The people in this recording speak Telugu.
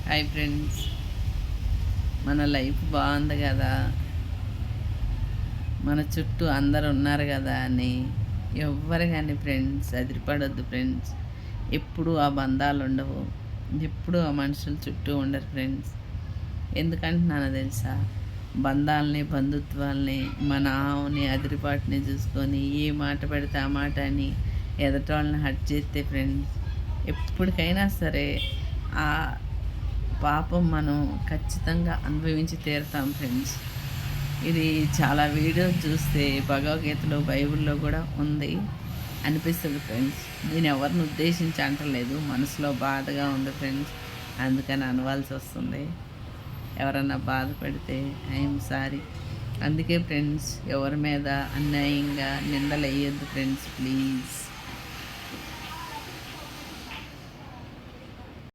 హాయ్ ఫ్రెండ్స్, మన లైఫ్ బాగుంది కదా, మన చుట్టూ అందరు ఉన్నారు కదా అని ఎవ్వరు కానీ ఫ్రెండ్స్ అదిరిపడొద్దు ఫ్రెండ్స్. ఎప్పుడు ఆ బంధాలు ఉండవు, ఎప్పుడు ఆ మనుషులు చుట్టూ ఉండరు ఫ్రెండ్స్. ఎందుకంటున్నానో తెలుసా? బంధాలని, బంధుత్వాల్ని, మన ఆవుని, అదిరిపాటుని చూసుకొని ఏ మాట పెడితే ఆ మాట అని ఎదటోళ్ళని హట్ చేస్తే ఫ్రెండ్స్, ఎప్పటికైనా సరే ఆ పాపం మనం ఖచ్చితంగా అనుభవించి తీరుతాం ఫ్రెండ్స్. ఇది చాలా వీడియోస్ చూస్తే భగవద్గీతలో, బైబిల్లో కూడా ఉంది అనిపిస్తుంది ఫ్రెండ్స్. నేను ఎవరిని ఉద్దేశించి అంటలేదు, మనసులో బాధగా ఉంది ఫ్రెండ్స్, అందుకని అనవలసి వస్తుంది. ఎవరన్నా బాధపడితే ఐఎమ్ సారీ. అందుకే ఫ్రెండ్స్, ఎవరి మీద అన్యాయంగా నిందలు వేయొద్దు ఫ్రెండ్స్, ప్లీజ్.